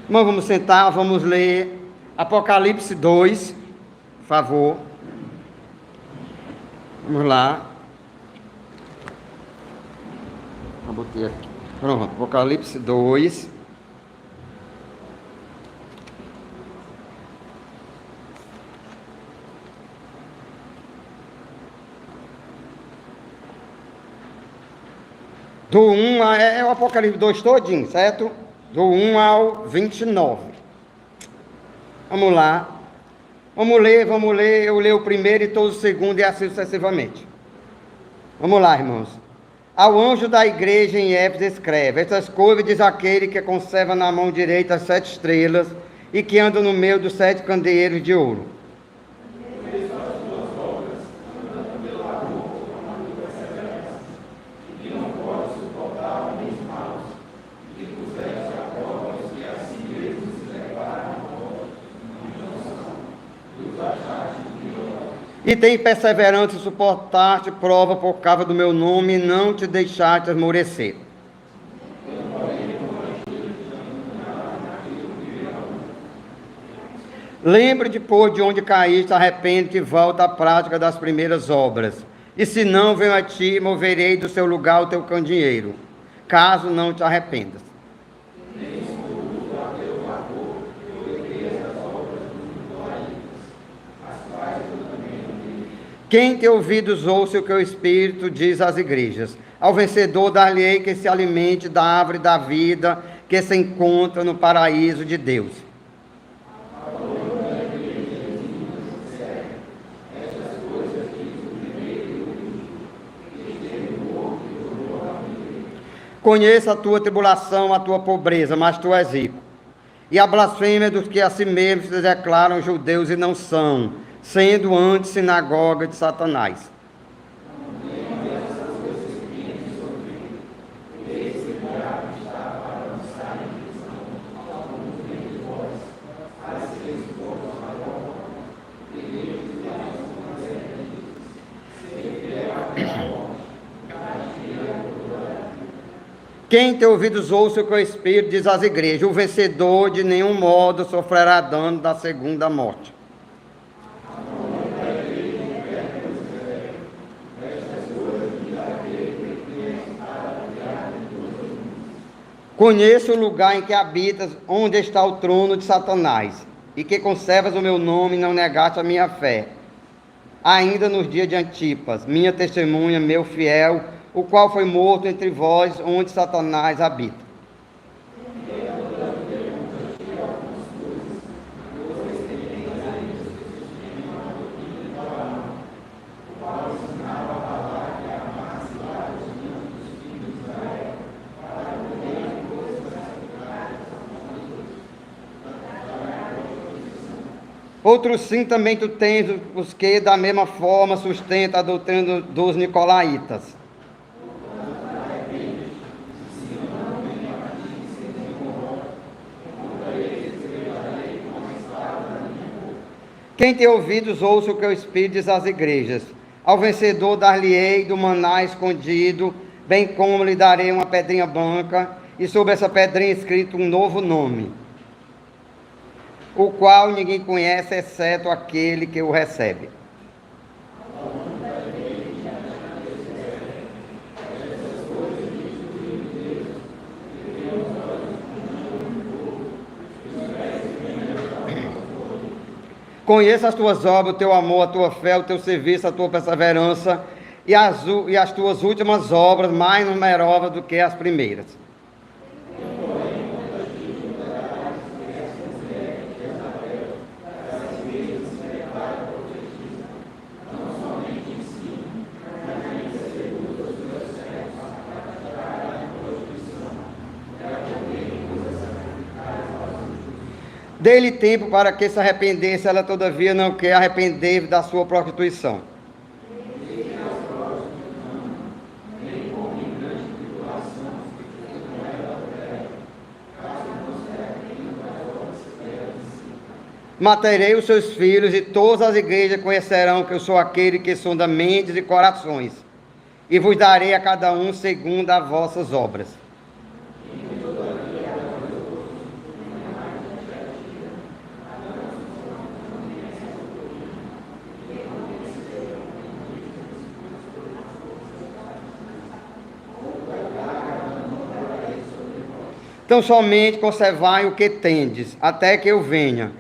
Irmão, vamos sentar, vamos ler Apocalipse 2, por favor. Vamos lá. Eu botei aqui. Pronto, Apocalipse 2. Do 1 é o Apocalipse 2 todinho, certo? Do 1 ao 29. Vamos lá. Vamos ler. Eu leio o primeiro e todos o segundo e assim sucessivamente. Vamos lá, irmãos. Ao anjo da igreja em Éfeso escreve: essas coisas diz aquele que conserva na mão direita as 7 estrelas e que anda no meio dos 7 candeeiros de ouro. E tem perseverança e suportaste prova por causa do meu nome, e não te deixaste esmorecer. Lembre depois de onde caíste, arrepende-te e volta à prática das primeiras obras. E se não, venho a ti e moverei do seu lugar o teu candeeiro, caso não te arrependas. Quem tem ouvidos ouça o que o Espírito diz às igrejas. Ao vencedor dar-lhe-ei que se alimente da árvore da vida, que se encontra no paraíso de Deus. Conheça a tua tribulação, a tua pobreza, mas tu és rico. E a blasfêmia dos que a si mesmos se declaram judeus e não são, sendo antes sinagoga de Satanás. Quem tem ouvidos ouça o que o Espírito diz às igrejas: o vencedor de nenhum modo sofrerá dano da segunda morte. Conheço o lugar em que habitas, onde está o trono de Satanás, e que conservas o meu nome e não negaste a minha fé. Ainda nos dias de Antipas, minha testemunha, meu fiel, o qual foi morto entre vós, onde Satanás habita. Outros sim também tu tens, os que da mesma forma sustenta a doutrina dos nicolaítas. Quem tem ouvidos ouça o que o Espírito diz às igrejas. Ao vencedor dar-lhe-ei do maná escondido, bem como lhe darei uma pedrinha branca, e sobre essa pedrinha escrito um novo nome, o qual ninguém conhece, exceto aquele que o recebe. Conheça as tuas obras, o teu amor, a tua fé, o teu serviço, a tua perseverança, e as tuas últimas obras, mais numerosas do que as primeiras. Dê-lhe tempo para que se arrependesse, ela todavia não quer arrepender da sua prostituição. Matarei os seus filhos, e todas as igrejas conhecerão que eu sou aquele que sonda mentes e corações, e vos darei a cada um segundo as vossas obras. Então somente conservai o que tendes, até que eu venha.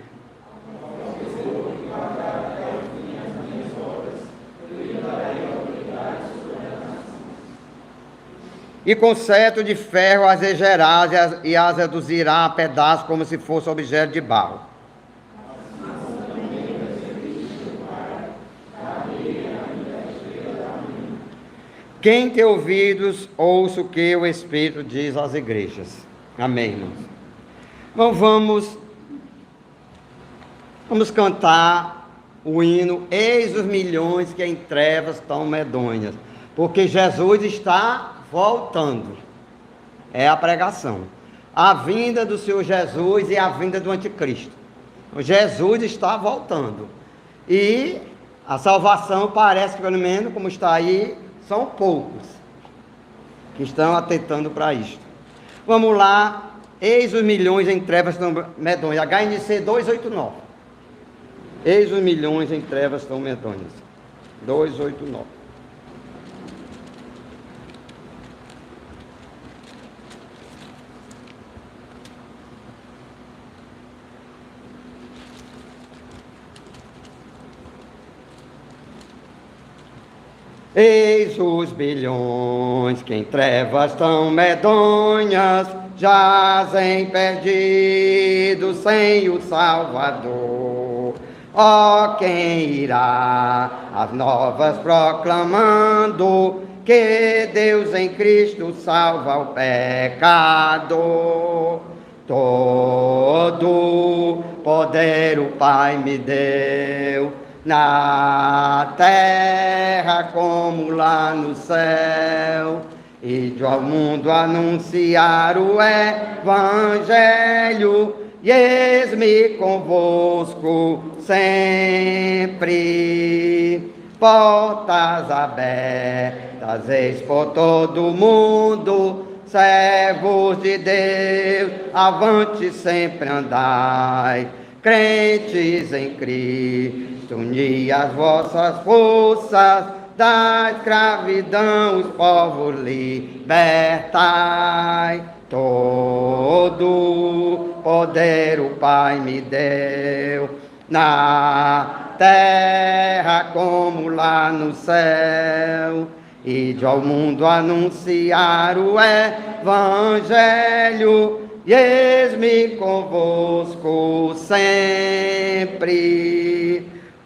E com cetro de ferro as regerás e as reduzirá a pedaços, como se fosse objeto de barro. Quem tem ouvidos, ouça o que o Espírito diz às igrejas. Amém, irmãos? Então vamos cantar o hino Eis os milhões que em trevas estão medonhas, porque Jesus está voltando. É a pregação. A vinda do Senhor Jesus e a vinda do anticristo. Jesus está voltando. E a salvação parece que, pelo menos, como está aí, são poucos que estão atentando para isto. Vamos lá. Eis os milhões em trevas estão medonhas. HNC 289. Eis os milhões em trevas estão medonhas. 289. Eis os bilhões que em trevas tão medonhas jazem perdidos sem o Salvador. Ó, quem irá as novas proclamando que Deus em Cristo salva o pecador. Todo poder o Pai me deu, na terra como lá no céu, e de ao mundo anunciar o evangelho, e eis-me convosco sempre. Portas abertas, eis por todo o mundo, servos de Deus, avante sempre andai. Crentes em Cristo, uni as vossas forças, da escravidão os povos libertai. Todo poder o Pai me deu, na terra como lá no céu, e de ao mundo anunciar o evangelho, e eis-me convosco sempre.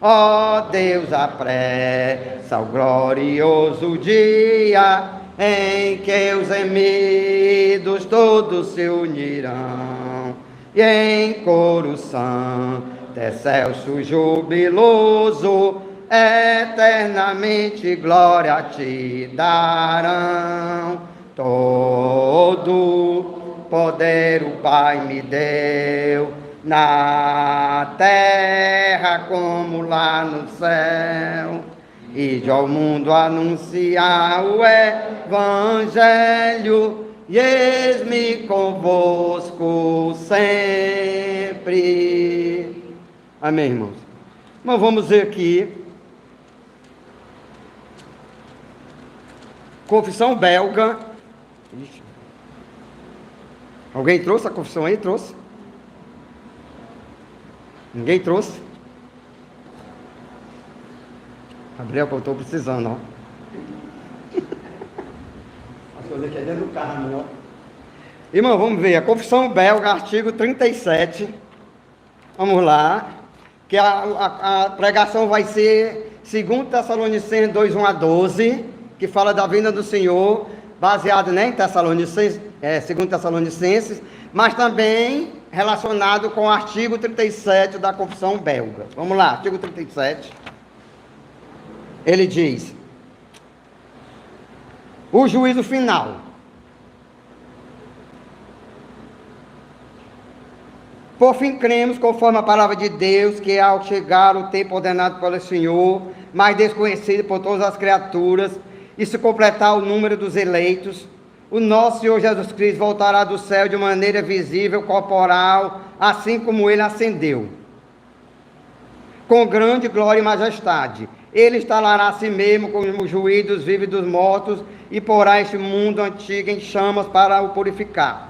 Ó Deus, apressa o glorioso dia em que os remidos todos se unirão, e em coro santo, excelso jubiloso, eternamente glória te darão. Todo poder o Pai me deu, na terra como lá no céu, e de ao mundo anunciar o evangelho, e eis-me convosco sempre. Amém, irmãos? Mas vamos ver aqui, confissão belga. Alguém trouxe a confissão aí? Trouxe? Ninguém trouxe? Gabriel, que eu estou precisando, ó. As coisas aqui é dentro do carro, ó. Irmão, vamos ver. A confissão belga, artigo 37. Vamos lá. Que a pregação vai ser 2 Tessalonicenses 2, 1 a 12, que fala da vinda do Senhor, baseado, né, em Tessalonicenses, 2 Tessalonicenses, mas também relacionado com o artigo 37 da confissão belga. Vamos lá, artigo 37. Ele diz: o juízo final. Por fim, cremos, conforme a palavra de Deus, que ao chegar o tempo ordenado pelo Senhor, mas desconhecido por todas as criaturas, e se completar o número dos eleitos, o nosso Senhor Jesus Cristo voltará do céu de maneira visível, corporal, assim como ele ascendeu, com grande glória e majestade. Ele instalará a si mesmo como juiz dos vivos e dos mortos, e porá este mundo antigo em chamas para o purificar,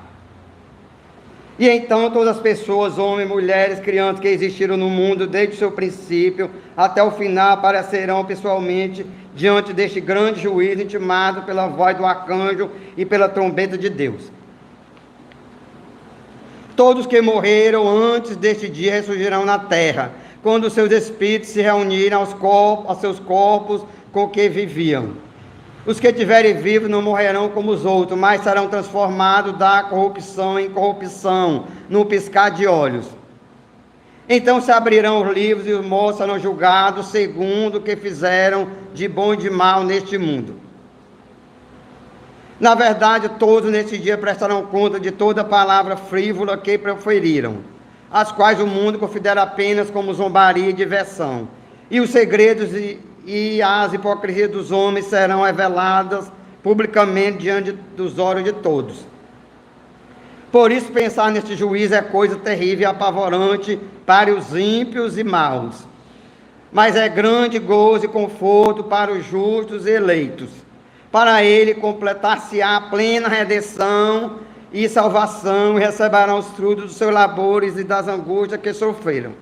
E então todas as pessoas, homens, mulheres, crianças que existiram no mundo desde o seu princípio até o final aparecerão pessoalmente diante deste grande juízo, intimado pela voz do arcanjo e pela trombeta de Deus. Todos que morreram antes deste dia ressurgirão na terra, quando seus espíritos se reunirem aos seus corpos com que viviam. Os que estiverem vivos não morrerão como os outros, mas serão transformados da corrupção em corrupção, no piscar de olhos. Então se abrirão os livros e os mortos serão julgados segundo o que fizeram de bom e de mal neste mundo. Na verdade, todos nesse dia prestarão conta de toda palavra frívola que proferiram, as quais o mundo considera apenas como zombaria e diversão. E os segredos e as hipocrisias dos homens serão reveladas publicamente diante dos olhos de todos. Por isso, pensar neste juízo é coisa terrível e apavorante para os ímpios e maus. Mas é grande gozo e conforto para os justos e eleitos. Para ele completar-se-á a plena redenção e salvação, e receberão os frutos dos seus labores e das angústias que sofreram.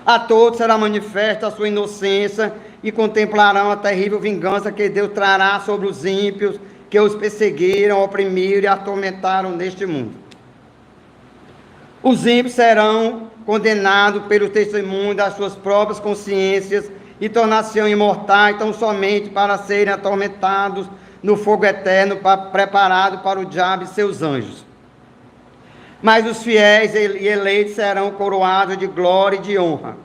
A todos será manifesta a sua inocência e contemplarão a terrível vingança que Deus trará sobre os ímpios que os perseguiram, oprimiram e atormentaram neste mundo. Os ímpios serão condenados pelo testemunho das suas próprias consciências e tornar-se-ão imortais tão somente para serem atormentados no fogo eterno preparado para o diabo e seus anjos. Mas os fiéis e eleitos serão coroados de glória e de honra.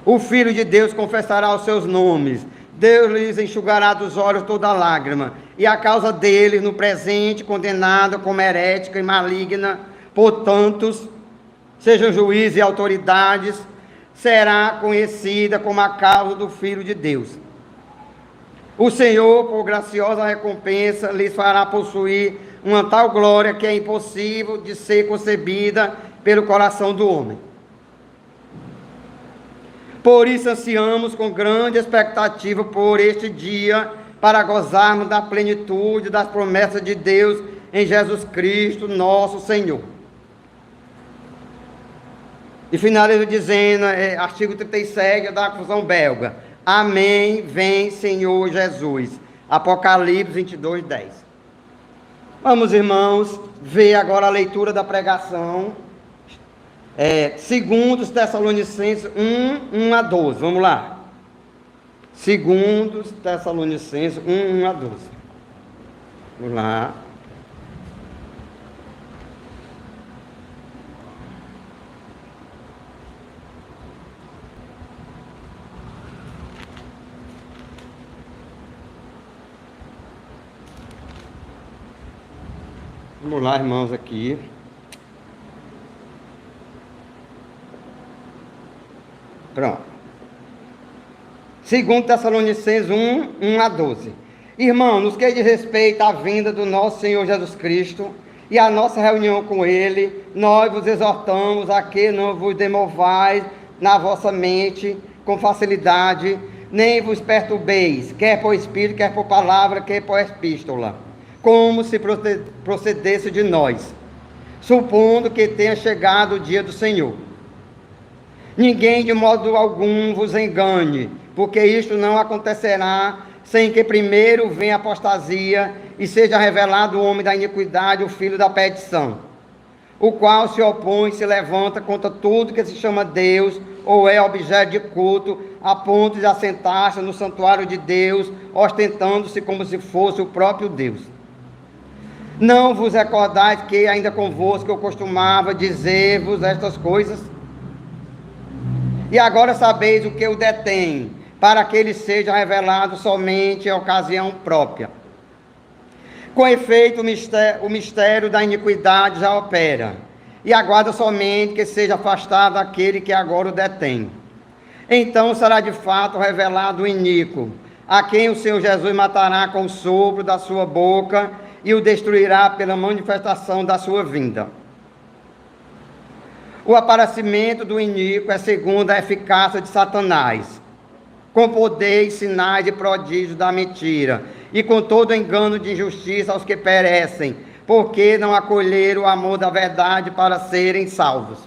O Filho de Deus confessará os seus nomes, Deus lhes enxugará dos olhos toda lágrima, e a causa deles, no presente, condenada como herética e maligna por tantos, sejam juízes e autoridades, será conhecida como a causa do Filho de Deus. O Senhor, por graciosa recompensa, lhes fará possuir uma tal glória que é impossível de ser concebida pelo coração do homem. Por isso ansiamos com grande expectativa por este dia, para gozarmos da plenitude das promessas de Deus em Jesus Cristo, nosso Senhor. E finalizo dizendo, artigo 37 da confusão belga: Amém, vem Senhor Jesus. Apocalipse 22, 10. Vamos, irmãos, ver agora a leitura da pregação. Segundos Tessalonicenses 1, 1 a 12. Vamos lá. Segundos Tessalonicenses 1, 1 a 12. Vamos lá. Vamos lá, irmãos, aqui. Pronto. Segundo Tessalonicenses 1, 1 a 12. Irmãos, nos que diz respeito à vinda do nosso Senhor Jesus Cristo e à nossa reunião com Ele, nós vos exortamos a que não vos demovais na vossa mente com facilidade, nem vos perturbeis, quer por espírito, quer por palavra, quer por epístola, como se procedesse de nós, supondo que tenha chegado o dia do Senhor. Ninguém de modo algum vos engane, porque isto não acontecerá sem que primeiro venha a apostasia e seja revelado o homem da iniquidade, o filho da perdição, o qual se opõe e se levanta contra tudo que se chama Deus ou é objeto de culto, a ponto de assentar-se no santuário de Deus, ostentando-se como se fosse o próprio Deus. Não vos recordais que ainda convosco eu costumava dizer-vos estas coisas? E agora sabeis o que o detém, para que ele seja revelado somente em ocasião própria. Com efeito, o mistério da iniquidade já opera, e aguarda somente que seja afastado aquele que agora o detém. Então será de fato revelado o iníquo, a quem o Senhor Jesus matará com o sopro da sua boca e o destruirá pela manifestação da sua vinda. O aparecimento do iníquo é segundo a eficácia de Satanás, com poder e sinais e prodígios da mentira, e com todo engano de injustiça aos que perecem, porque não acolheram o amor da verdade para serem salvos.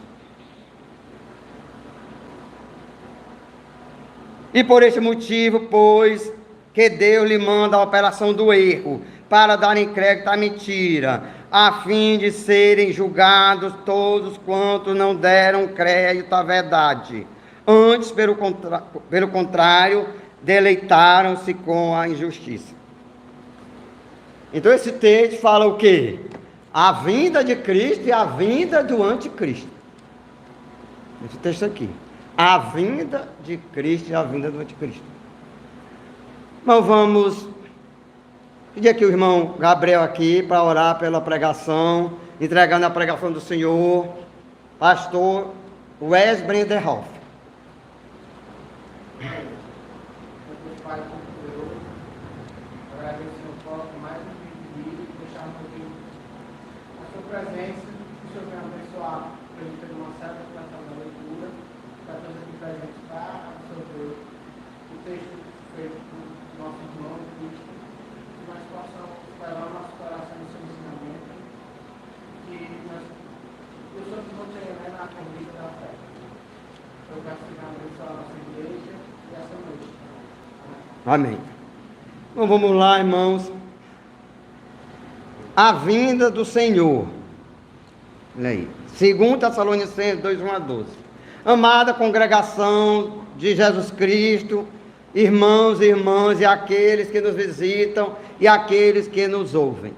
E por este motivo, pois, que Deus lhe manda a operação do erro, para darem crédito à mentira, a fim de serem julgados todos quantos não deram crédito à verdade. Antes, pelo contrário, deleitaram-se com a injustiça. Então esse texto fala o quê? A vinda de Cristo e a vinda do anticristo. Esse texto aqui. A vinda de Cristo e a vinda do anticristo. Então vamos pedir aqui o irmão Gabriel aqui para orar pela pregação, entregando a pregação do Senhor, pastor Wes Brenderhoff. Pai Todo-Poderoso, agradeço ao foco mais um vídeo e deixar aqui a sua presença, que o Senhor venha abençoar para a gente ter uma certa aplicação da leitura, para todos aqui presentes para absorver o texto feito por nosso irmão Cristo, que nós possamos levar o nosso coração no seu ensinamento, que o Senhor nos mantenha na corrida da fé. Eu peço que venha abençoar a nossa igreja e essa noite. Amém. Então vamos lá, irmãos. A vinda do Senhor. Olha aí. 2 Tessalonicenses 2:1-12. Amada congregação de Jesus Cristo, irmãos e irmãs, e aqueles que nos visitam e aqueles que nos ouvem.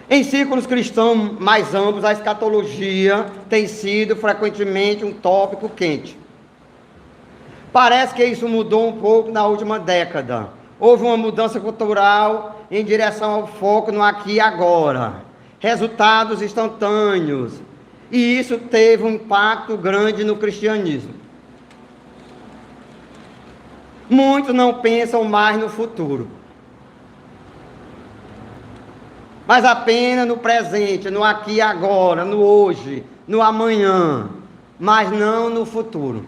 Em círculos cristãos mais amplos, a escatologia tem sido frequentemente um tópico quente. Parece que isso mudou um pouco na última década. Houve uma mudança cultural em direção ao foco no aqui e agora. Resultados instantâneos. E isso teve um impacto grande no cristianismo. Muitos não pensam mais no futuro, mas apenas no presente, no aqui e agora, no hoje, no amanhã, mas não no futuro.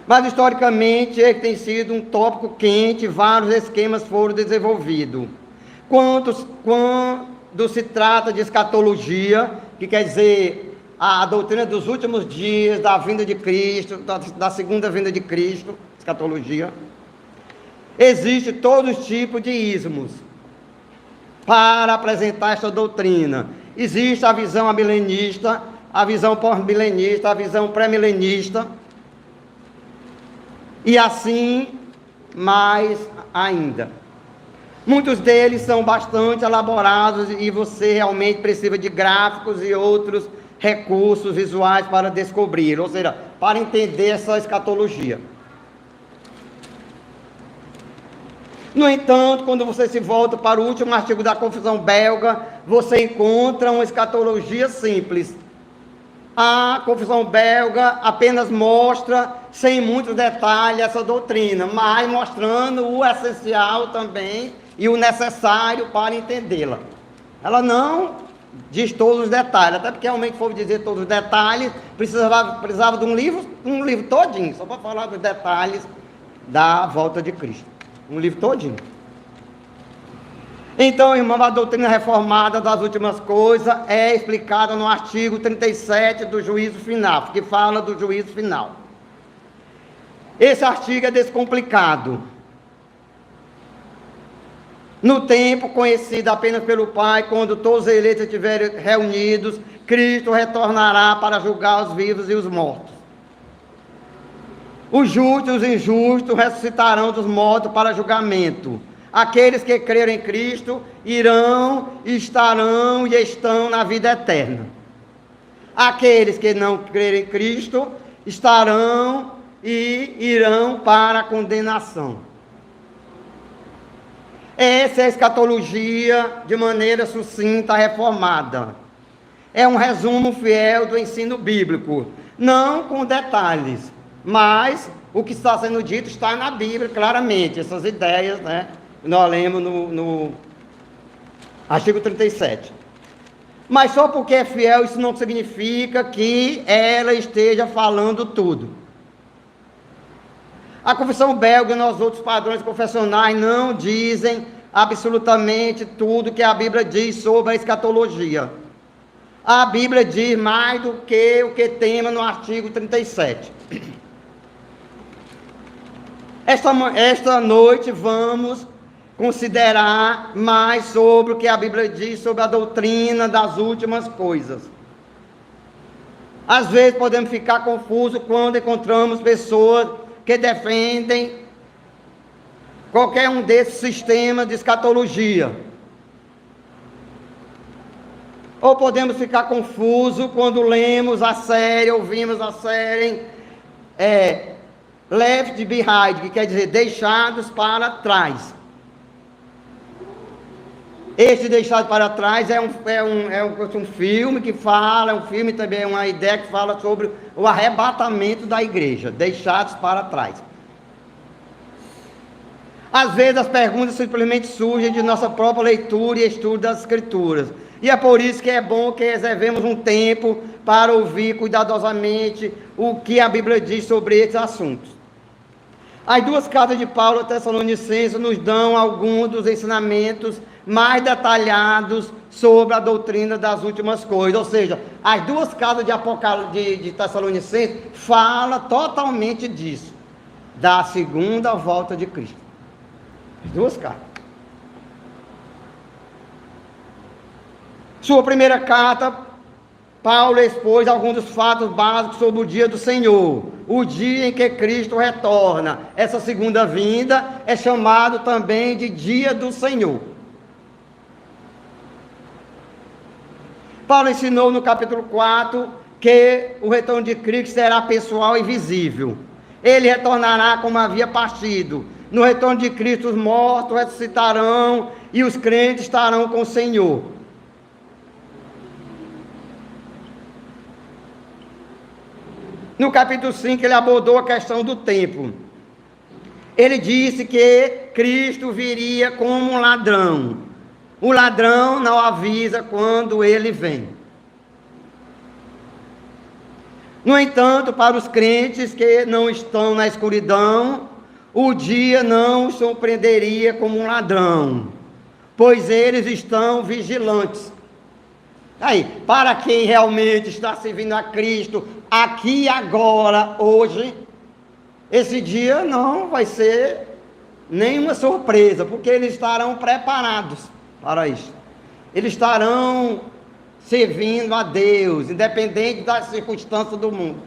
Mas historicamente ele tem sido um tópico quente, vários esquemas foram desenvolvidos. Quando se trata de escatologia, que quer dizer a doutrina dos últimos dias, da vinda de Cristo, da segunda vinda de Cristo, escatologia, existe todo tipo de ismos para apresentar esta doutrina. Existe a visão amilenista, a visão pós-milenista, a visão pré-milenista, e assim mais ainda. Muitos deles são bastante elaborados e você realmente precisa de gráficos e outros recursos visuais para descobrir, ou seja, para entender essa escatologia. No entanto, quando você se volta para o último artigo da Confissão Belga, você encontra uma escatologia simples. A Confissão Belga apenas mostra, sem muitos detalhes, essa doutrina, mas mostrando o essencial também e o necessário para entendê-la. Ela não diz todos os detalhes, até porque realmente for dizer todos os detalhes, precisava de um livro todinho, só para falar dos detalhes da volta de Cristo. Um livro todinho. Então, irmão, a doutrina reformada das últimas coisas é explicada no artigo 37 do juízo final, que fala do juízo final. Esse artigo é descomplicado. No tempo conhecido apenas pelo Pai, quando todos os eleitos estiverem reunidos, Cristo retornará para julgar os vivos e os mortos. Os justos e os injustos ressuscitarão dos mortos para julgamento. Aqueles que crerem em Cristo irão, estarão e estão na vida eterna. Aqueles que não crerem em Cristo estarão e irão para a condenação. Essa é a escatologia de maneira sucinta, reformada. É um resumo fiel do ensino bíblico, não com detalhes, mas o que está sendo dito está na Bíblia claramente, essas ideias, né? Nós lemos no artigo 37. Mas só porque é fiel, isso não significa que ela esteja falando tudo. A Confissão Belga e os outros padrões confessionais não dizem absolutamente tudo que a Bíblia diz sobre a escatologia. A Bíblia diz mais do que o que temos no artigo 37. Esta noite vamos considerar mais sobre o que a Bíblia diz sobre a doutrina das últimas coisas. Às vezes podemos ficar confusos quando encontramos pessoas que defendem qualquer um desses sistemas de escatologia. Ou podemos ficar confusos quando lemos a série, ouvimos a série Left Behind, que quer dizer deixados para trás. Este Deixado para Trás é um filme que fala, um filme também, uma ideia que fala sobre o arrebatamento da igreja, deixados para trás. Às vezes as perguntas simplesmente surgem de nossa própria leitura e estudo das Escrituras. E é por isso que é bom que reservemos um tempo para ouvir cuidadosamente o que a Bíblia diz sobre esses assuntos. As duas cartas de Paulo a Tessalonicenses nos dão alguns dos ensinamentos mais detalhados sobre a doutrina das últimas coisas. Ou seja, as duas cartas de Tessalonicenses falam totalmente disso, da segunda volta de Cristo. As duas cartas. Sua primeira carta, Paulo expôs alguns dos fatos básicos sobre o dia do Senhor, o dia em que Cristo retorna. Essa segunda vinda é chamado também de dia do Senhor. Paulo ensinou no capítulo 4 que o retorno de Cristo será pessoal e visível. Ele retornará como havia partido. No retorno de Cristo, os mortos ressuscitarão e os crentes estarão com o Senhor. No capítulo 5, ele abordou a questão do tempo. Ele disse que Cristo viria como um ladrão. O ladrão não avisa quando ele vem. No entanto, para os crentes que não estão na escuridão, o dia não os surpreenderia como um ladrão, pois eles estão vigilantes. Aí, para quem realmente está servindo a Cristo, aqui e agora, hoje, esse dia não vai ser nenhuma surpresa, porque eles estarão preparados para isso. Eles estarão servindo a Deus, independente das circunstâncias do mundo.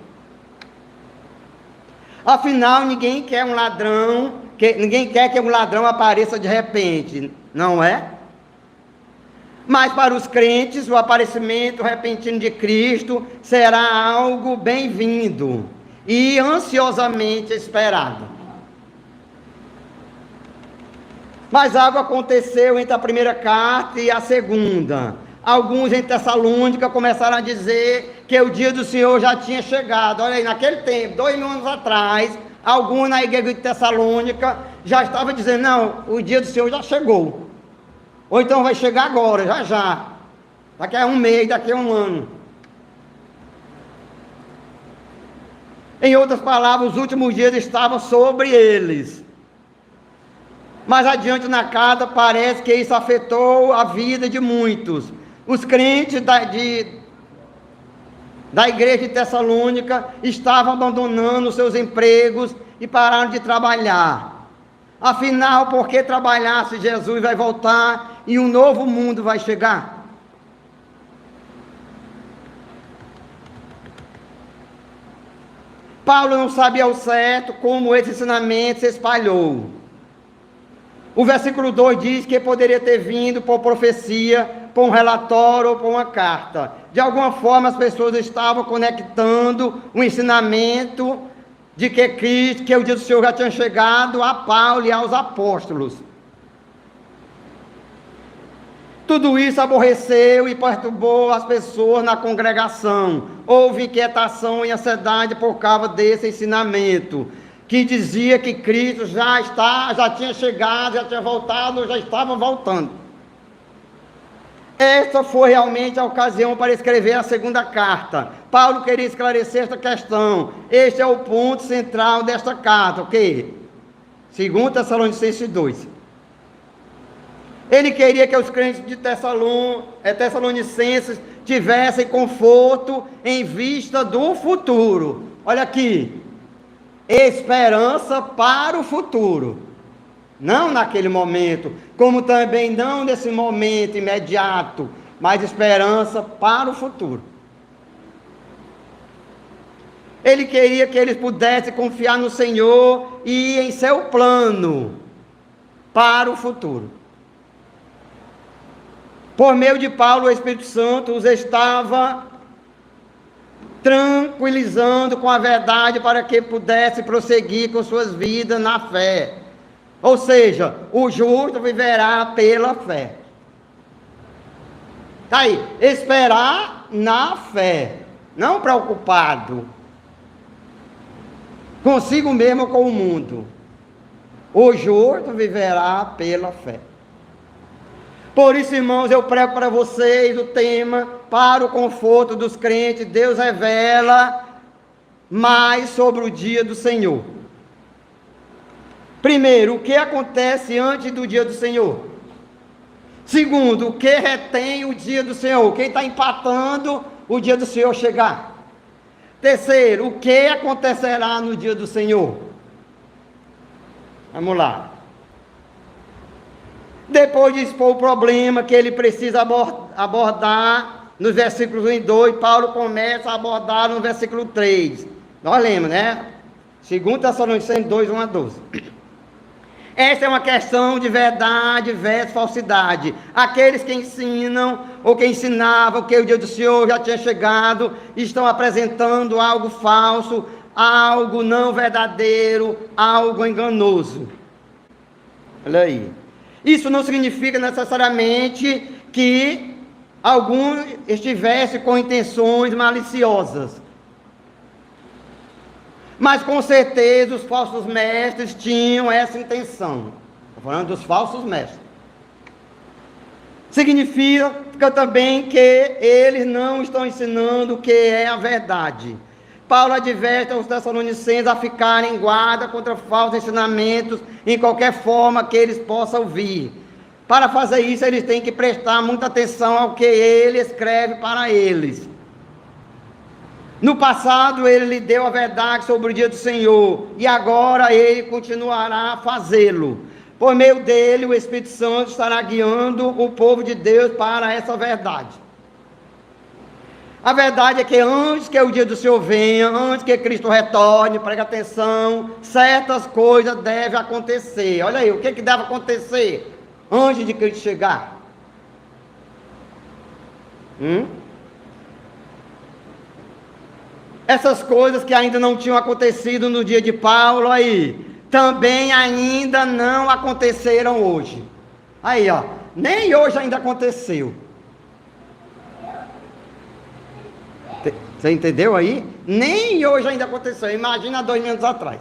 Afinal, ninguém quer um ladrão, ninguém quer que um ladrão apareça de repente, não é? Mas para os crentes, o aparecimento repentino de Cristo será algo bem-vindo e ansiosamente esperado. Mas algo aconteceu entre a primeira carta e a segunda. Alguns em Tessalônica começaram a dizer que o dia do Senhor já tinha chegado. Olha aí, naquele tempo, 2000 anos atrás, alguns na igreja de Tessalônica já estavam dizendo, não, o dia do Senhor já chegou. Ou então vai chegar agora, já já. Daqui a um mês, daqui a um ano. Em outras palavras, os últimos dias estavam sobre eles. Mais adiante na carta, parece que isso afetou a vida de muitos. Os crentes da igreja de Tessalônica estavam abandonando seus empregos e pararam de trabalhar. Afinal, por que trabalhar se Jesus vai voltar e um novo mundo vai chegar? Paulo não sabia ao certo como esse ensinamento se espalhou. O versículo 2 diz que poderia ter vindo por profecia, por um relatório ou por uma carta. De alguma forma as pessoas estavam conectando o ensinamento de que o dia do Senhor já tinha chegado a Paulo e aos apóstolos. Tudo isso aborreceu e perturbou as pessoas na congregação. Houve inquietação e ansiedade por causa desse ensinamento, que dizia que Cristo já tinha chegado, já tinha voltado, já estava voltando. Esta foi realmente a ocasião para escrever a segunda carta. Paulo queria esclarecer esta questão. Este é o ponto central desta carta, ok? 2 Tessalonicenses 2. Ele queria que os crentes de Tessalonicenses tivessem conforto em vista do futuro. Olha aqui, esperança para o futuro, não naquele momento, como também não nesse momento imediato, mas esperança para o futuro. Ele queria que eles pudessem confiar no Senhor e em seu plano para o futuro. Por meio de Paulo, o Espírito Santo os estava tranquilizando com a verdade para que pudesse prosseguir com suas vidas na fé. Ou seja, o justo viverá pela fé. Está aí, esperar na fé, não preocupado consigo mesmo ou com o mundo. O justo viverá pela fé. Por isso, irmãos, eu prego para vocês o tema, para o conforto dos crentes, Deus revela mais sobre o dia do Senhor. Primeiro, o que acontece antes do dia do Senhor? Segundo, o que retém o dia do Senhor? Quem está empatando o dia do Senhor chegar? Terceiro, o que acontecerá no dia do Senhor? Vamos lá. Depois de expor o problema que ele precisa abordar nos versículos 1 e 2, Paulo começa a abordar no versículo 3. Nós lemos, né? 2 Tessalonicenses 2, 1 a 12. Essa é uma questão de verdade versus falsidade. Aqueles que ensinam ou que ensinavam que o dia do Senhor já tinha chegado, estão apresentando algo falso, algo não verdadeiro, algo enganoso. Olha aí. Isso não significa necessariamente que algum estivesse com intenções maliciosas. Mas com certeza os falsos mestres tinham essa intenção. Estou falando dos falsos mestres. Significa também que eles não estão ensinando o que é a verdade. Paulo adverte aos Tessalonicenses a ficarem em guarda contra falsos ensinamentos em qualquer forma que eles possam ouvir. Para fazer isso, eles têm que prestar muita atenção ao que ele escreve para eles. No passado, ele lhe deu a verdade sobre o dia do Senhor, e agora ele continuará a fazê-lo. Por meio dele, o Espírito Santo estará guiando o povo de Deus para essa verdade. A verdade é que antes que o dia do Senhor venha, antes que Cristo retorne, preste atenção, certas coisas devem acontecer. Olha aí, o que deve acontecer antes de Cristo chegar? Essas coisas que ainda não tinham acontecido no dia de Paulo aí, também ainda não aconteceram hoje. Aí, ó, nem hoje ainda aconteceu. Você entendeu aí? Nem hoje ainda aconteceu. Imagina 2 anos atrás.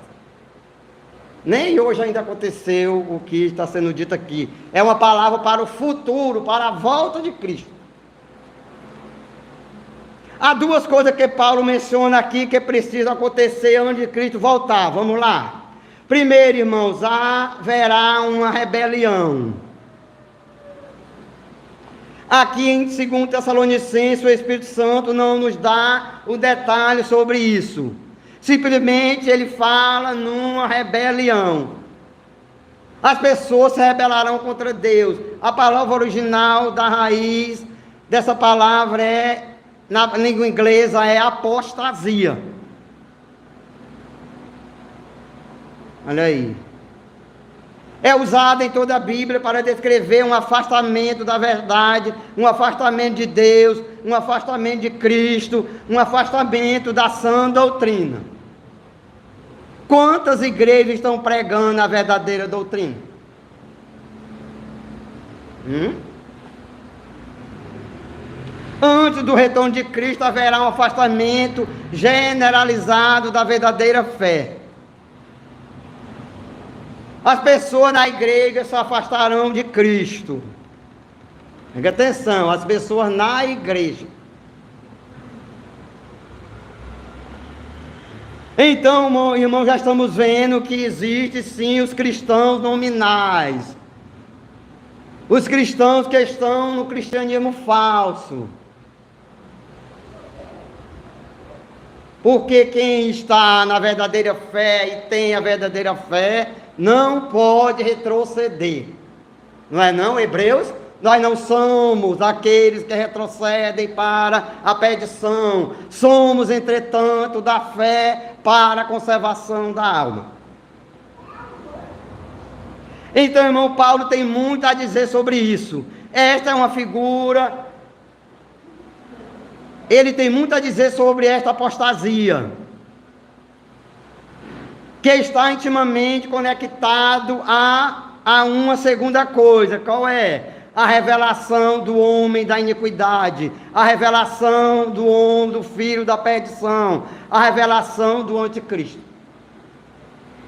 Nem hoje ainda aconteceu o que está sendo dito aqui. É uma palavra para o futuro, para a volta de Cristo. Há 2 coisas que Paulo menciona aqui que precisam acontecer antes de Cristo voltar. Vamos lá. Primeiro, irmãos, haverá uma rebelião. Aqui em 2 Tessalonicenses, o Espírito Santo não nos dá o detalhe sobre isso. Simplesmente ele fala numa rebelião. As pessoas se rebelarão contra Deus. A palavra original da raiz dessa palavra na língua inglesa é apostasia. Olha aí. É usada em toda a Bíblia para descrever um afastamento da verdade, um afastamento de Deus, um afastamento de Cristo, um afastamento da sã doutrina. Quantas igrejas estão pregando a verdadeira doutrina? Antes do retorno de Cristo haverá um afastamento generalizado da verdadeira fé. As pessoas na igreja se afastarão de Cristo. Preste atenção, as pessoas na igreja. Então, irmão, já estamos vendo que existe sim os cristãos nominais. Os cristãos que estão no cristianismo falso. Porque quem está na verdadeira fé e tem a verdadeira fé, não pode retroceder. Não é não, Hebreus? Nós não somos aqueles que retrocedem para a perdição. Somos, entretanto, da fé para a conservação da alma. Então, irmão, Paulo tem muito a dizer sobre isso. Esta é uma figura... Ele tem muito a dizer sobre esta apostasia, que está intimamente conectado a uma segunda coisa. Qual é? A revelação do homem da iniquidade, a revelação do homem, do filho da perdição, a revelação do anticristo.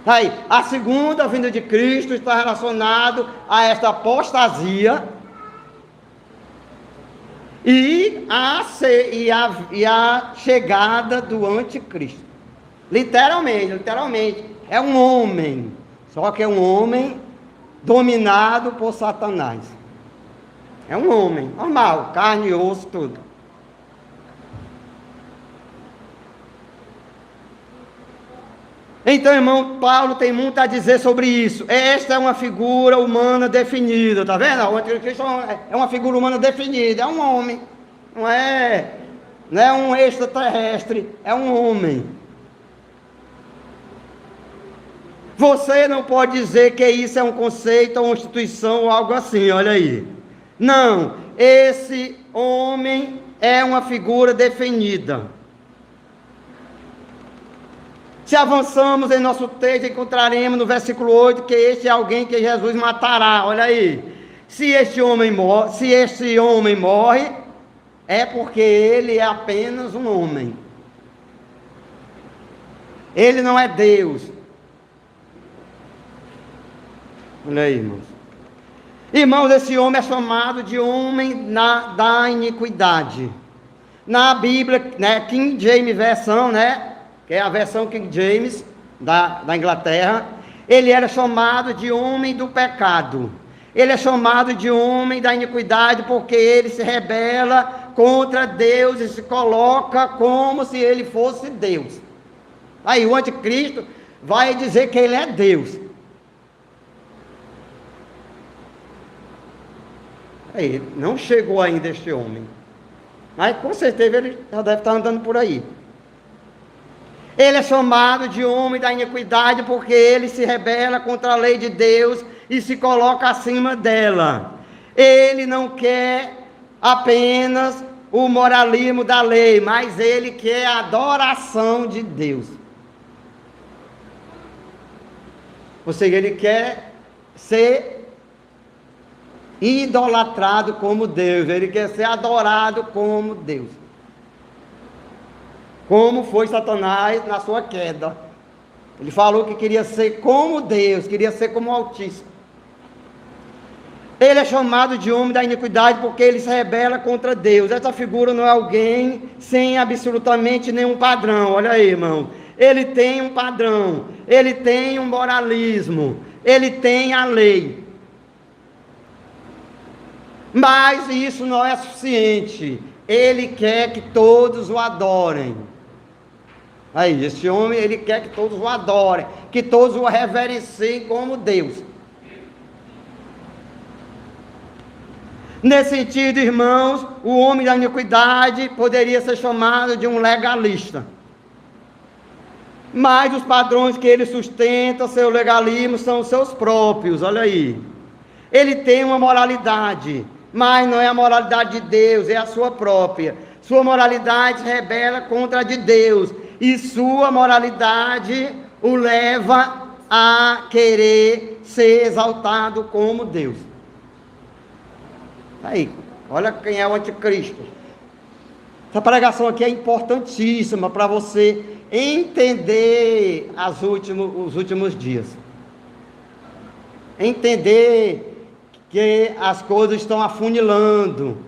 Aí, a segunda vinda de Cristo está relacionado a esta apostasia e a chegada do anticristo. Literalmente, é um homem, só que é um homem dominado por Satanás. É um homem, normal, carne e osso, tudo. Então, irmão, Paulo tem muito a dizer sobre isso. Esta é uma figura humana definida, tá vendo? O anticristo é uma figura humana definida, é um homem, não é um extraterrestre, é um homem. Você não pode dizer que isso é um conceito, uma instituição ou algo assim, olha aí. Não, esse homem é uma figura definida. Se avançamos em nosso texto, encontraremos no versículo 8 que este é alguém que Jesus matará. Olha aí. Se esse homem morre, é porque ele é apenas um homem. Ele não é Deus. Olha aí, irmãos. Irmãos, esse homem é chamado de homem da iniquidade. Na Bíblia, né, King James versão, né? Que é a versão King James da Inglaterra, ele era chamado de homem do pecado. Ele é chamado de homem da iniquidade porque ele se rebela contra Deus e se coloca como se ele fosse Deus. Aí o anticristo vai dizer que ele é Deus. Aí, não chegou ainda este homem, mas com certeza ele já deve estar andando por aí. Ele é chamado de homem da iniquidade porque ele se rebela contra a lei de Deus e se coloca acima dela. Ele não quer apenas o moralismo da lei, mas ele quer a adoração de Deus. Ou seja, ele quer ser idolatrado como Deus, ele quer ser adorado como Deus. Como foi Satanás na sua queda. Ele falou que queria ser como Deus, queria ser como o Altíssimo. Ele é chamado de homem da iniquidade porque ele se rebela contra Deus. Essa figura não é alguém sem absolutamente nenhum padrão. Olha aí, irmão. Ele tem um padrão, ele tem um moralismo, ele tem a lei. Mas isso não é suficiente. Ele quer que todos o adorem. Aí, esse homem, ele quer que todos o adorem, que todos o reverenciem como Deus. Nesse sentido, irmãos, o homem da iniquidade poderia ser chamado de um legalista. Mas os padrões que ele sustenta, seu legalismo, são os seus próprios, olha aí. Ele tem uma moralidade, mas não é a moralidade de Deus, é a sua própria. Sua moralidade se rebela contra a de Deus. E sua moralidade o leva a querer ser exaltado como Deus. Aí, olha quem é o anticristo. Essa pregação aqui é importantíssima para você entender os últimos dias. Entender que as coisas estão afunilando.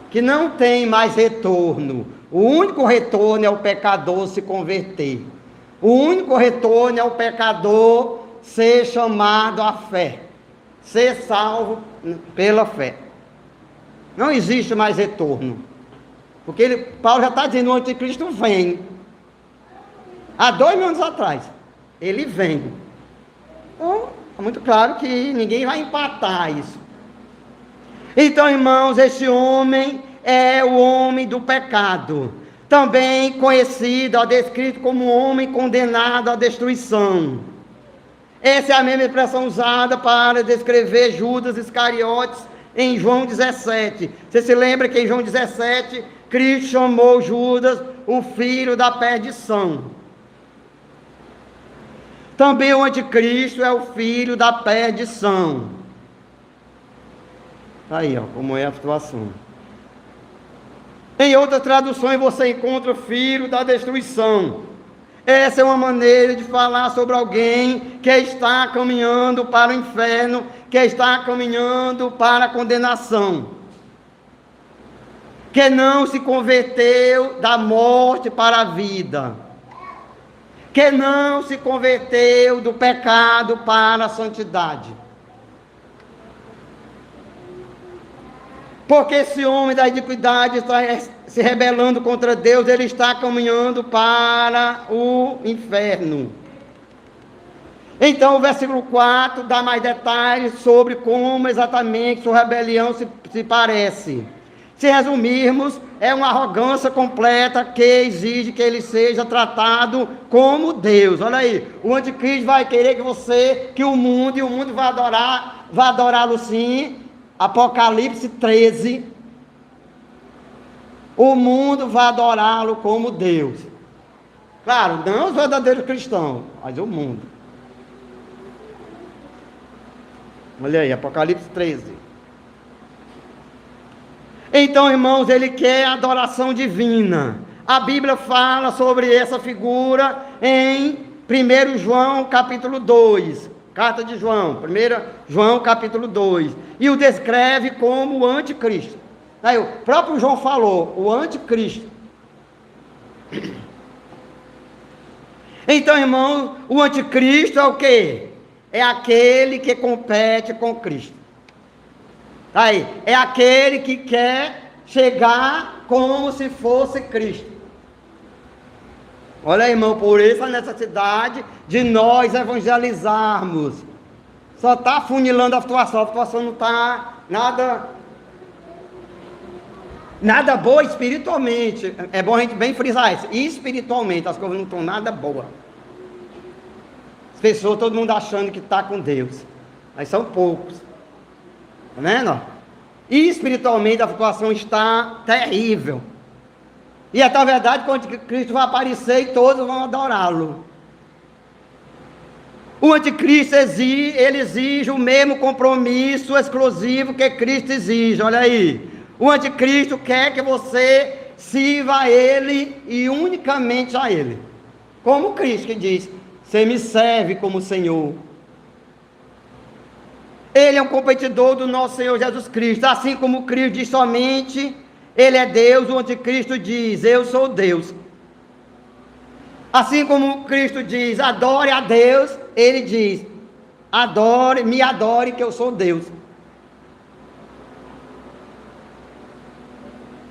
Que não tem mais retorno. O único retorno é o pecador se converter. O único retorno é o pecador ser chamado à fé. ser salvo pela fé. Não existe mais retorno. Porque Paulo já está dizendo, o anticristo vem. Há 2000 anos atrás. Ele vem. Então, é muito claro que ninguém vai empatar isso. Então, irmãos, esse homem é o homem do pecado. Também conhecido, descrito como um homem condenado à destruição. Essa é a mesma expressão usada para descrever Judas Iscariotes em João 17. Você se lembra que em João 17, Cristo chamou Judas o filho da perdição. Também o anticristo é o filho da perdição. Aí, ó, como é a situação. Em outras traduções você encontra filho da destruição. Essa é uma maneira de falar sobre alguém que está caminhando para o inferno, que está caminhando para a condenação, que não se converteu da morte para a vida, que não se converteu do pecado para a santidade. Porque esse homem da iniquidade está se rebelando contra Deus, ele está caminhando para o inferno. Então o versículo 4 dá mais detalhes sobre como exatamente sua rebelião se parece. Se resumirmos, é uma arrogância completa que exige que ele seja tratado como Deus. Olha aí, o anticristo vai querer que o mundo vai adorá-lo sim. Apocalipse 13, o mundo vai adorá-lo como Deus. Claro, não os verdadeiros cristãos, mas o mundo. Olha aí, Apocalipse 13. Então, irmãos, ele quer adoração divina. A Bíblia fala sobre essa figura em 1 João capítulo 2. Carta de João, 1 João capítulo 2, e o descreve como o anticristo. Aí o próprio João falou, o anticristo. Então, irmão, o anticristo é o quê? É aquele que compete com Cristo. Aí, é aquele que quer chegar como se fosse Cristo. Olha, irmão, por isso a necessidade de nós evangelizarmos. Só está afunilando a situação não está nada boa espiritualmente. É bom a gente bem frisar isso. Espiritualmente as coisas não estão nada boas. As pessoas, todo mundo achando que está com Deus. Mas são poucos. Está vendo? E espiritualmente a situação está terrível. E é tal verdade quando Cristo vai aparecer e todos vão adorá-lo. O anticristo exige o mesmo compromisso exclusivo que Cristo exige. Olha aí. O anticristo quer que você sirva a ele e unicamente a ele. Como Cristo que diz, você me serve como Senhor. Ele é um competidor do nosso Senhor Jesus Cristo. Assim como Cristo diz somente... Ele é Deus, o anticristo diz, eu sou Deus. Assim como Cristo diz, adore a Deus, ele diz, me adore que eu sou Deus.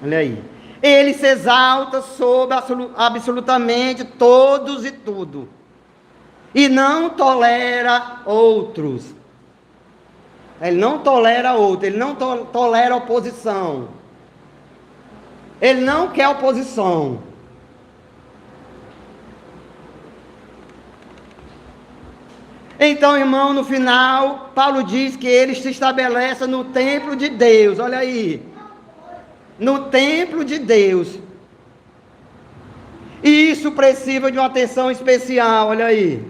Olha aí. Ele se exalta sobre absolutamente todos e tudo. E não tolera outros. Ele não tolera outros, ele não tolera oposição. Ele não quer oposição. Então, irmão, no final, Paulo diz que ele se estabelece no templo de Deus. Olha aí. No templo de Deus. E isso precisa de uma atenção especial, olha aí.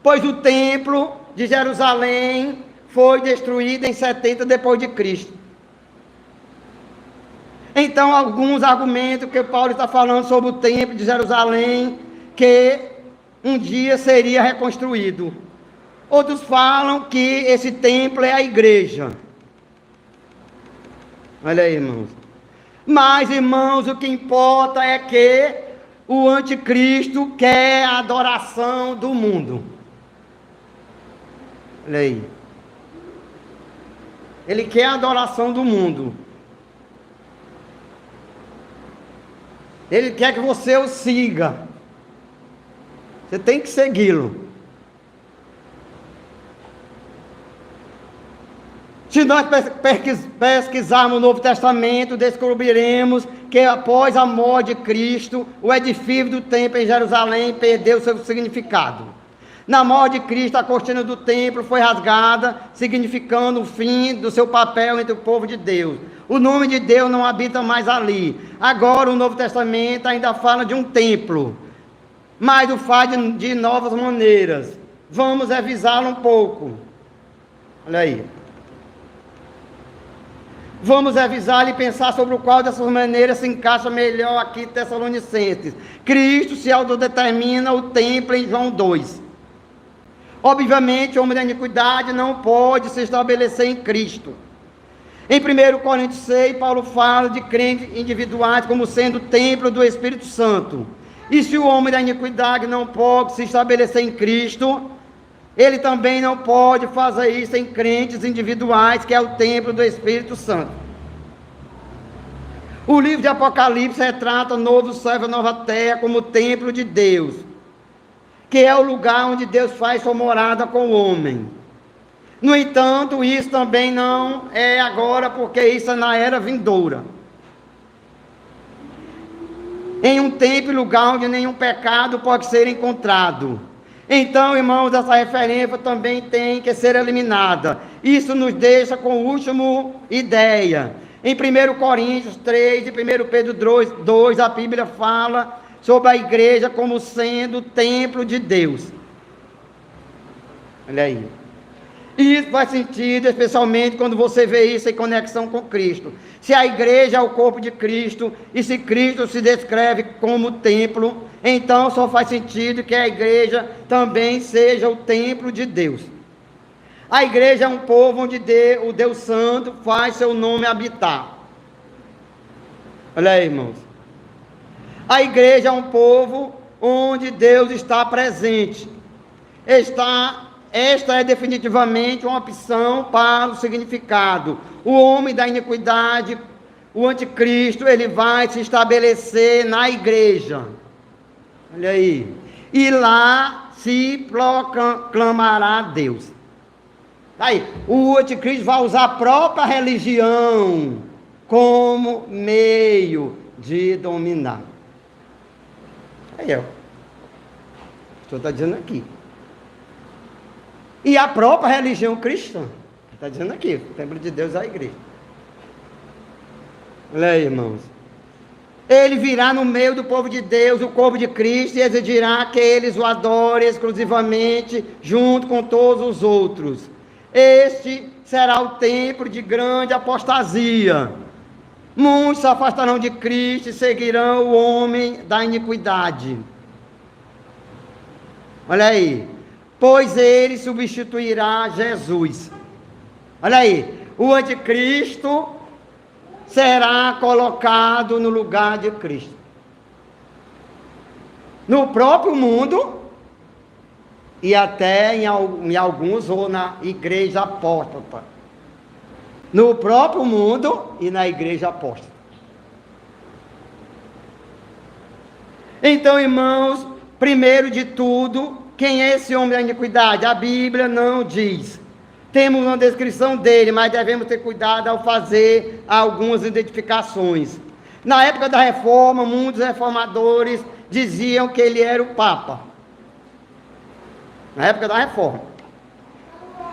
Pois o templo de Jerusalém foi destruído em 70 depois de Cristo. Então, alguns argumentos que Paulo está falando sobre o templo de Jerusalém, que um dia seria reconstruído. Outros falam que esse templo é a igreja. Olha aí, irmãos. Mas, irmãos, o que importa é que o anticristo quer a adoração do mundo. Olha aí. Ele quer a adoração do mundo. Ele quer que você o siga. Você tem que segui-lo. Se nós pesquisarmos o Novo Testamento, descobriremos que após a morte de Cristo, o edifício do templo em Jerusalém perdeu seu significado. Na morte de Cristo, a cortina do templo foi rasgada, significando o fim do seu papel entre o povo de Deus. O nome de Deus não habita mais ali. Agora o Novo Testamento ainda fala de um templo, mas o faz de novas maneiras. Vamos revisá-lo um pouco. Olha aí. Vamos revisar e pensar sobre o qual dessas maneiras se encaixa melhor aqui Tessalonicenses. Cristo se autodetermina o templo em João 2. Obviamente, o homem da iniquidade não pode se estabelecer em Cristo. Em 1 Coríntios 6, Paulo fala de crentes individuais como sendo templo do Espírito Santo. E se o homem da iniquidade não pode se estabelecer em Cristo, ele também não pode fazer isso em crentes individuais, que é o templo do Espírito Santo. O livro de Apocalipse retrata o novo céu e a nova terra como o templo de Deus, que é o lugar onde Deus faz sua morada com o homem. No entanto, isso também não é agora, porque isso é na era vindoura. Em um tempo e lugar onde nenhum pecado pode ser encontrado. Então, irmãos, essa referência também tem que ser eliminada. Isso nos deixa com a última ideia. Em 1 Coríntios 3 e 1 Pedro 2, a Bíblia fala sobre a igreja como sendo o templo de Deus. Olha aí. Isso faz sentido, especialmente quando você vê isso em conexão com Cristo. Se a igreja é o corpo de Cristo, e se Cristo se descreve como templo, então só faz sentido que a igreja também seja o templo de Deus. A igreja é um povo onde o Deus Santo faz seu nome habitar. Olha aí, irmãos. A igreja é um povo onde Deus está presente. Esta é definitivamente uma opção para o significado. O homem da iniquidade, o anticristo, ele vai se estabelecer na igreja. Olha aí. E lá se proclamará Deus. Aí, o anticristo vai usar a própria religião como meio de dominar. Aí, ó. O senhor está dizendo aqui. E a própria religião cristã. Está dizendo aqui, o templo de Deus é a igreja. Olha aí, irmãos. Ele virá no meio do povo de Deus, o corpo de Cristo, e exigirá que eles o adorem exclusivamente, junto com todos os outros. Este será o tempo de grande apostasia. Muitos se afastarão de Cristo e seguirão o homem da iniquidade. Olha aí. Pois ele substituirá Jesus. Olha aí. O anticristo será colocado no lugar de Cristo. No próprio mundo, e até em alguns, ou na igreja apóstata. No próprio mundo e na igreja apóstata. Então, irmãos, primeiro de tudo, quem é esse homem da iniquidade? A Bíblia não diz. Temos uma descrição dele, mas devemos ter cuidado ao fazer algumas identificações. Na época da Reforma, muitos reformadores diziam que ele era o Papa. Na época da Reforma.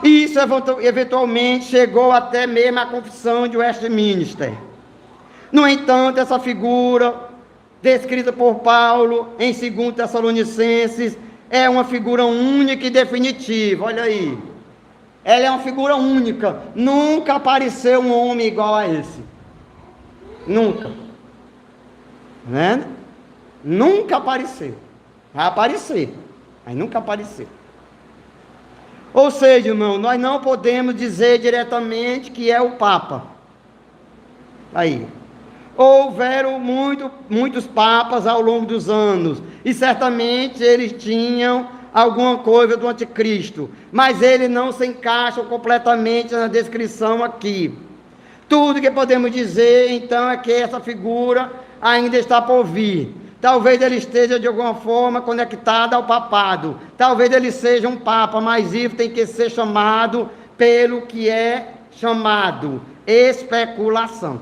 E isso eventualmente chegou até mesmo à Confissão de Westminster. No entanto, essa figura, descrita por Paulo em 2 Tessalonicenses, é uma figura única e definitiva. Olha aí. Ela é uma figura única. Nunca apareceu um homem igual a esse. Nunca. Tá vendo? Nunca apareceu. Vai aparecer, mas nunca apareceu. Ou seja, irmão, nós não podemos dizer diretamente que é o Papa. Aí. Houveram muitos papas ao longo dos anos, e certamente eles tinham alguma coisa do anticristo, mas ele não se encaixa completamente na descrição aqui. Tudo que podemos dizer, então, é que essa figura ainda está por vir. Talvez ele esteja, de alguma forma, conectado ao papado. Talvez ele seja um papa, mas isso tem que ser chamado pelo que é chamado especulação.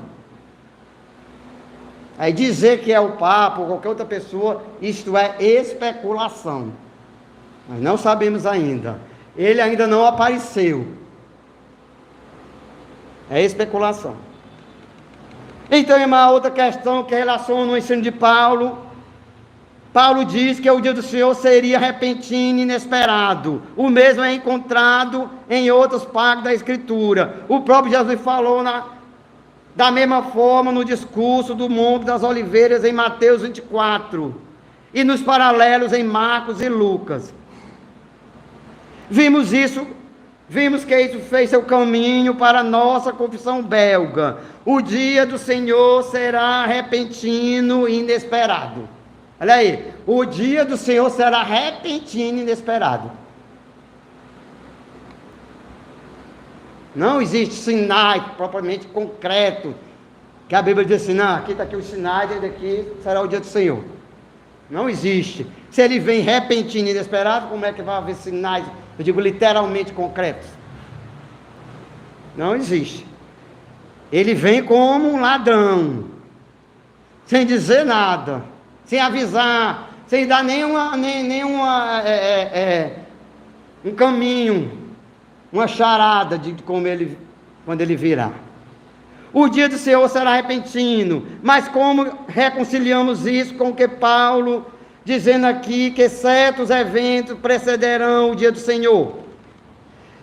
Aí dizer que é o papa ou qualquer outra pessoa, isto é especulação. Nós não sabemos ainda. Ele ainda não apareceu. É especulação. Então, irmã, outra questão que relaciona o ensino de Paulo. Paulo diz que o dia do Senhor seria repentino e inesperado. O mesmo é encontrado em outras partes da Escritura. O próprio Jesus falou da mesma forma no discurso do Monte das Oliveiras em Mateus 24. E nos paralelos em Marcos e Lucas. Vimos que isso fez seu caminho para a nossa confissão belga. O dia do Senhor será repentino e inesperado. Olha aí, o dia do Senhor será repentino e inesperado. Não existe sinais propriamente concretos, que a Bíblia diz assim, não, aqui está aqui os sinais, e daqui será o dia do Senhor. Não existe. Se ele vem repentino e inesperado, como é que vai haver sinais, eu digo literalmente concretos? Não existe. Ele vem como um ladrão, sem dizer nada, sem avisar, sem dar um caminho, uma charada de como quando ele virá. O dia do Senhor será repentino, mas como reconciliamos isso com o que Paulo, dizendo aqui que certos eventos precederão o dia do Senhor?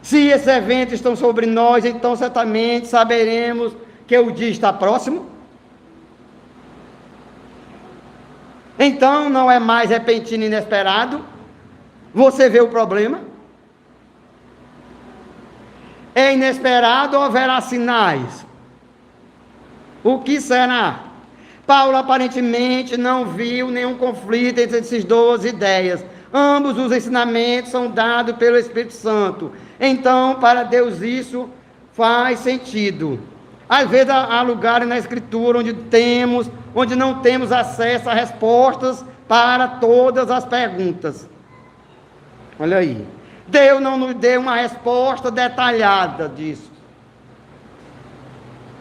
Se esses eventos estão sobre nós, então certamente saberemos que o dia está próximo. Então não é mais repentino e inesperado. Você vê o problema? É inesperado ou haverá sinais? O que será? Paulo aparentemente não viu nenhum conflito entre essas duas ideias. Ambos os ensinamentos são dados pelo Espírito Santo. Então, para Deus isso faz sentido. Às vezes há lugares na Escritura onde não temos acesso a respostas para todas as perguntas. Olha aí. Deus não nos deu uma resposta detalhada disso.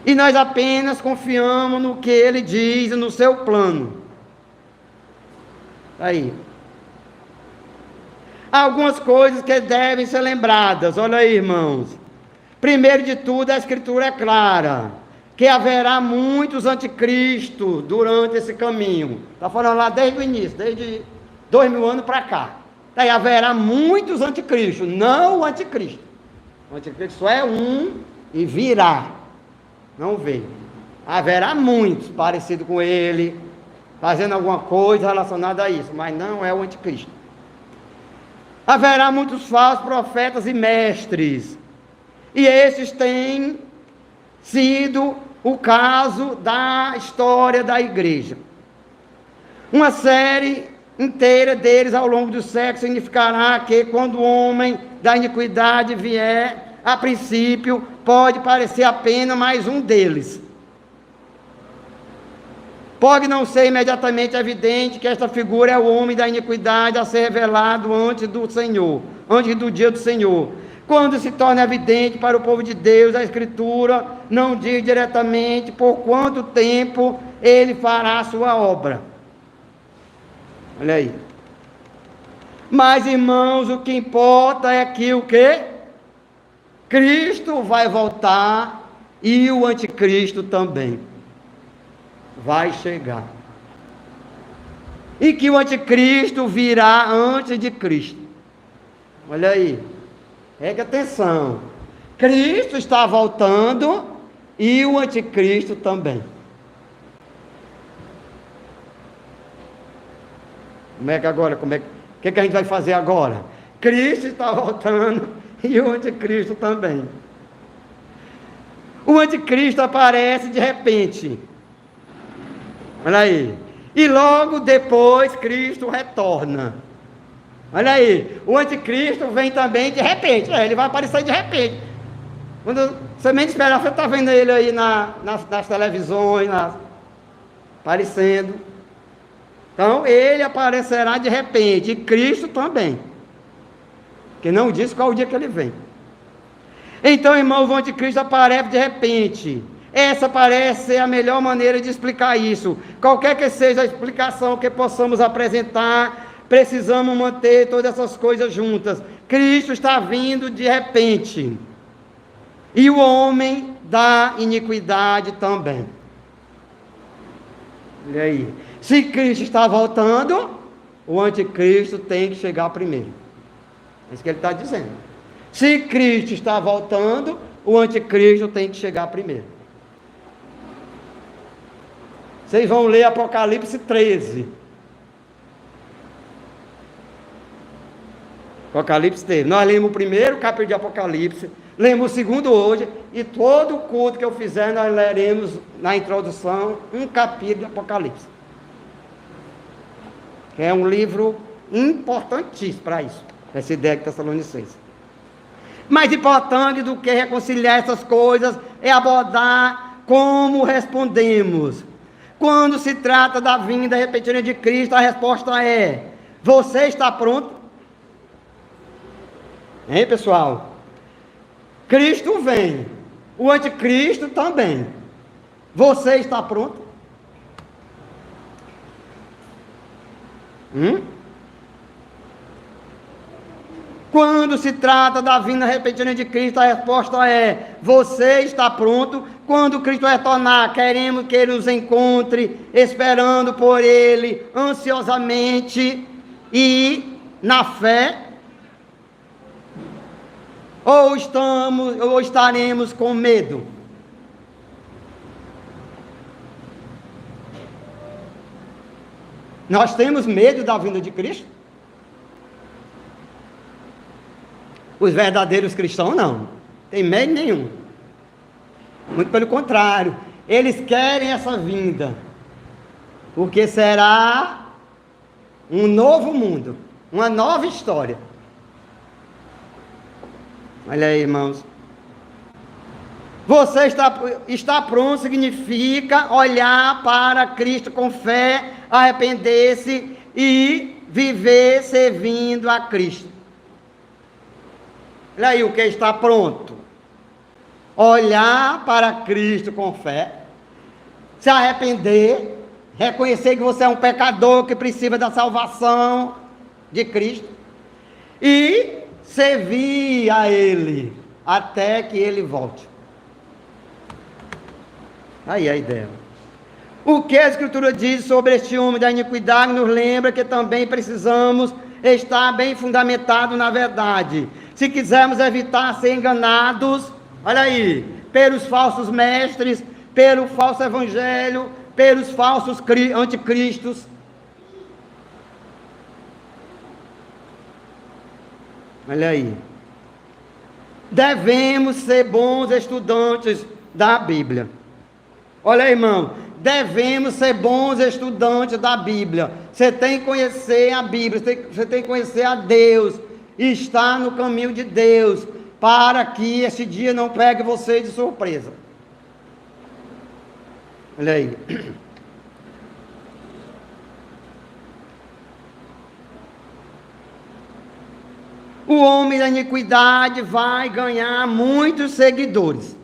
E nós apenas confiamos no que Ele diz, no seu plano. Aí. Algumas coisas que devem ser lembradas. Olha aí, irmãos. Primeiro de tudo, a Escritura é clara, que haverá muitos anticristos durante esse caminho. Está falando lá desde o início, desde 2000 anos para cá. Daí haverá muitos anticristos, não o anticristo. O anticristo só é um e virá, não veio. Haverá muitos parecidos com ele, fazendo alguma coisa relacionada a isso, mas não é o anticristo. Haverá muitos falsos profetas e mestres. E esses têm sido o caso da história da igreja. Uma série inteira deles ao longo do século significará que quando o homem da iniquidade vier, a princípio, pode parecer apenas mais um deles. Pode não ser imediatamente evidente que esta figura é o homem da iniquidade a ser revelado antes do Senhor, antes do dia do Senhor. Quando se torna evidente para o povo de Deus, a Escritura não diz diretamente por quanto tempo ele fará a sua obra. Olha aí. Mas, irmãos, o que importa é que o quê? Cristo vai voltar e o anticristo também vai chegar. E que o anticristo virá antes de Cristo. Olha aí. Preste atenção. Cristo está voltando e o anticristo também. Como é que agora? O que a gente vai fazer agora? Cristo está voltando e o anticristo também. O anticristo aparece de repente. Olha aí. E logo depois Cristo retorna. Olha aí, o anticristo vem também de repente, ele vai aparecer de repente. Quando você menos esperar, você está vendo ele aí nas televisões, aparecendo. Então, ele aparecerá de repente, e Cristo também. Que não diz qual o dia que ele vem. Então, irmãos, o anticristo aparece de repente. Essa parece ser a melhor maneira de explicar isso. Qualquer que seja a explicação que possamos apresentar, precisamos manter todas essas coisas juntas. Cristo está vindo de repente. E o homem da iniquidade também. Olha aí. Se Cristo está voltando, o anticristo tem que chegar primeiro. É isso que ele está dizendo. Se Cristo está voltando, o anticristo tem que chegar primeiro. Vocês vão ler Apocalipse 13. Apocalipse 13. Nós lemos o primeiro capítulo de Apocalipse, lemos o segundo hoje, e todo culto que eu fizer, nós leremos na introdução um capítulo de Apocalipse. Que é um livro importantíssimo para isso, essa ideia de Tessalonicenses. Mais importante do que reconciliar essas coisas é abordar como respondemos. Quando se trata da vinda repentina de Cristo, a resposta é: você está pronto? Hein, pessoal? Cristo vem, o anticristo também. Você está pronto? Quando se trata da vinda repentina de Cristo, a resposta é: você está pronto? Quando Cristo retornar, queremos que Ele nos encontre, esperando por Ele, ansiosamente e na fé? Ou estaremos com medo? Nós temos medo da vinda de Cristo? Os verdadeiros cristãos não tem medo nenhum. Muito pelo contrário, eles querem essa vinda, porque será um novo mundo, uma nova história. Olha aí, irmãos. Você está pronto significa olhar para Cristo com fé, arrepender-se e viver servindo a Cristo. Olha aí o que está pronto. Olhar para Cristo com fé, se arrepender, reconhecer que você é um pecador que precisa da salvação de Cristo e servir a Ele até que Ele volte. Aí a ideia. O que a Escritura diz sobre este homem da iniquidade nos lembra que também precisamos estar bem fundamentados na verdade. Se quisermos evitar ser enganados, olha aí, pelos falsos mestres, pelo falso evangelho, pelos falsos anticristos. Olha aí. Devemos ser bons estudantes da Bíblia. Olha aí, irmão. Devemos ser bons estudantes da Bíblia. Você tem que conhecer a Bíblia, você tem que conhecer a Deus, e estar no caminho de Deus, para que esse dia não pegue você de surpresa. Olha aí. O homem da iniquidade vai ganhar muitos seguidores.